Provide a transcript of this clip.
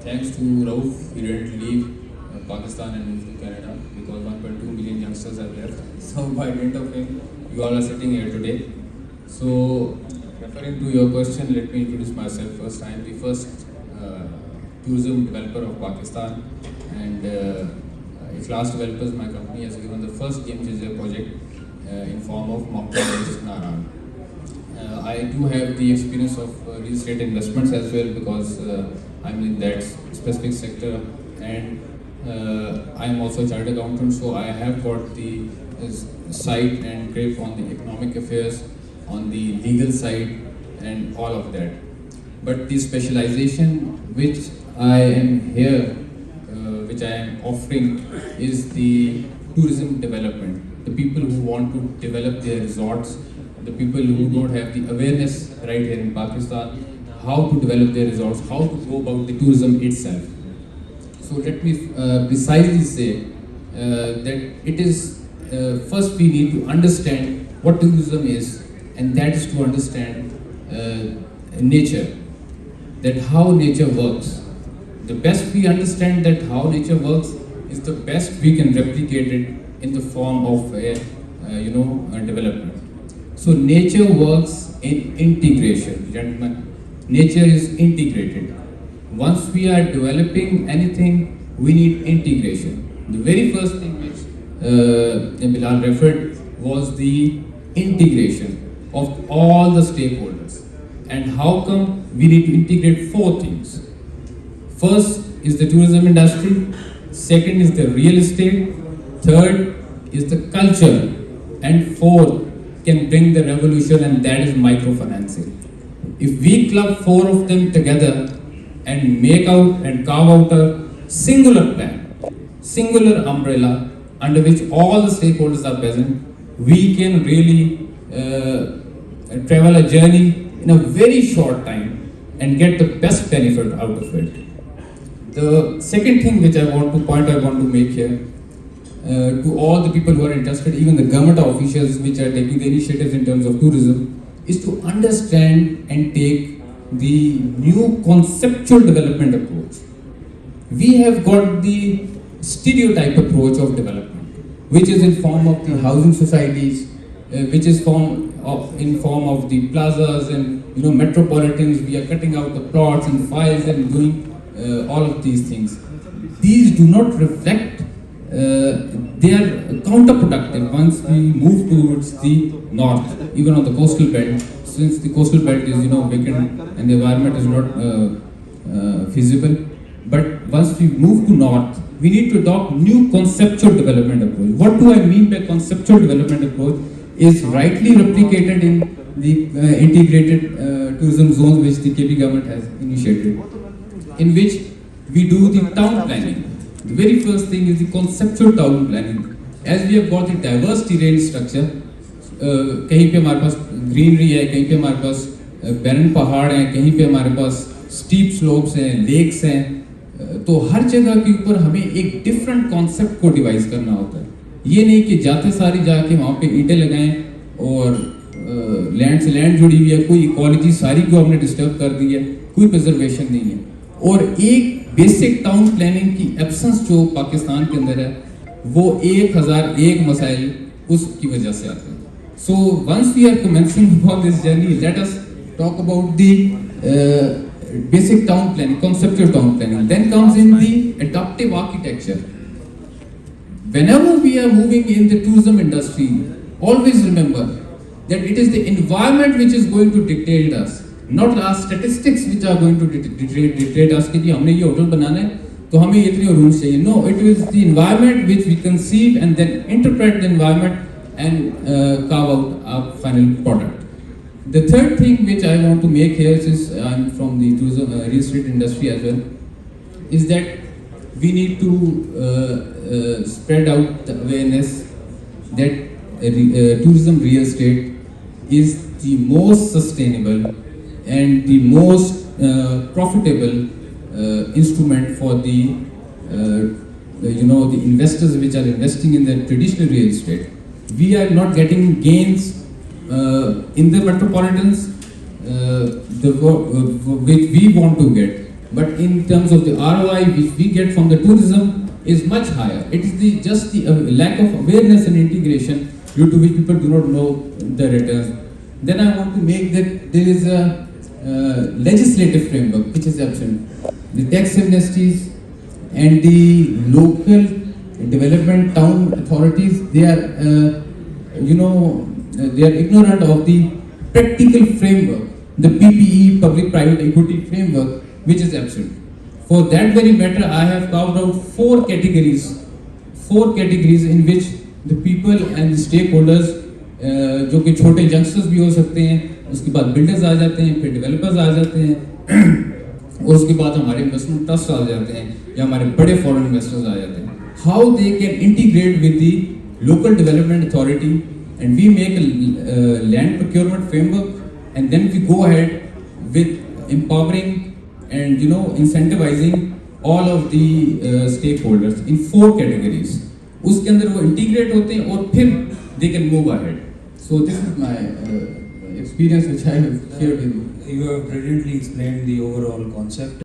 Thanks to Rauf, he didn't leave Pakistan and moved to Canada because 1.2 million youngsters are there. So by dint of him, you all are sitting here today. So referring to your question, let me introduce myself first. I am the first tourism developer of Pakistan, and Ikhlas Developers, my company, has given the first game changer project in form of mock-based Naran. I do have the experience of real estate investments as well because I'm in that specific sector, and I am also a chartered accountant, so I have got the sight and grip on the economic affairs, on the legal side, and all of that. But the specialization which I am here, which I am offering, is the tourism development. The people who want to develop their resorts, the people who don't have the awareness right here in Pakistan, how to develop their resorts, how to go about the tourism itself. So let me precisely say that it is, first we need to understand what tourism is, and that is to understand nature, that how nature works. The best we understand that how nature works is the best we can replicate it in the form of a development. So nature works in integration, gentlemen. Nature is integrated. Once we are developing anything, we need integration. The very first thing which Bilal referred was the integration of all the stakeholders. And how come we need to integrate four things? First is the tourism industry, second is the real estate, third is the culture, and fourth can bring the revolution, and that is microfinancing. If we club four of them together and make out and carve out a singular plan, singular umbrella under which all the stakeholders are present, we can really travel a journey in a very short time and get the best benefit out of it. The second thing which I want to make here, to all the people who are interested, even the government officials which are taking the initiatives in terms of tourism, is to understand and take the new conceptual development approach. We have got the stereotype approach of development, which is in form of the housing societies, which is in form of the plazas and metropolitans. We are cutting out the plots and files and doing all of these things. These do not reflect, they are counterproductive once we move towards the north, even on the coastal belt, since the coastal belt is vacant and the environment is not feasible. But once we move to north, we need to adopt new conceptual development approach. What do I mean by conceptual development approach? Is rightly replicated in the integrated tourism zones which the KP government has initiated, in which we do the town planning. The very first thing is the conceptual town planning. As we have got the diverse terrain structure, कहीं पे हमारे पास greenery है, कहीं पे हमारे पास barren पहाड़ हैं, कहीं पे हमारे पास steep slopes हैं, lakes हैं, तो हर जगह के ऊपर हमें एक different concept को devise करना होता है. ये नहीं कि जाते सारी जाके वहाँ पे ईंटें लगाएं और लैंड से लैंड जुड़ी हुई है, कोई इकोलॉजी सारी को हमने डिस्टर्ब कर दी है, कोई प्रिजर्वेशन नहीं है. और एक बेसिक टाउन प्लानिंग की एब्सेंस जो पाकिस्तान के अंदर है, वो 1001 मसाइल उसकी वजह से आते हैं. So once we are commencing on this journey, let us talk about the basic town planning, conceptual town planning. Then comes in the adaptive architecture. Whenever we are moving in the tourism industry, always remember that it is the environment which is going to dictate us, not our statistics which are going to dictate us कि हमने ये hotel बनाना है तो हमें इतने rooms चाहिए. No, it is the environment which we conceive and then interpret the environment and carve out our final product. The third thing which I want to make here, since I'm from the tourism real estate industry as well, is that we need to spread out the awareness that tourism real estate is the most sustainable and the most profitable instrument for the the investors which are investing in the traditional real estate. We are not getting gains in the metropolitans which we want to get. but in terms of the ROI which we get from the tourism is much higher. It is just the lack of awareness and integration due to which people do not know the returns. Then I want to make that there is a legislative framework which is absent. The tax amnesties and the local development town authorities, they are they are ignorant of the practical framework, the PPE, public-private equity framework, which is absent. For that very matter, I have carved out four categories in which the people and the stakeholders, जो कि छोटे youngsters भी हो सकते हैं, उसके बाद builders आ जाते हैं, फिर डेवलपर्स आ जाते हैं, और उसके बाद हमारे इन्वेस्टमेंट ट्रस्ट आ जाते हैं या हमारे बड़े फॉरेन इन्वेस्टर्स आ जाते हैं. How they can integrate with the local development authority, and we make a land procurement framework, and then we go ahead with empowering and incentivizing all of the stakeholders in four categories. उसके अंदर वो integrate होते हैं और फिर they can move ahead. So this is my experience which I have shared with you. You have brilliantly explained the overall concept.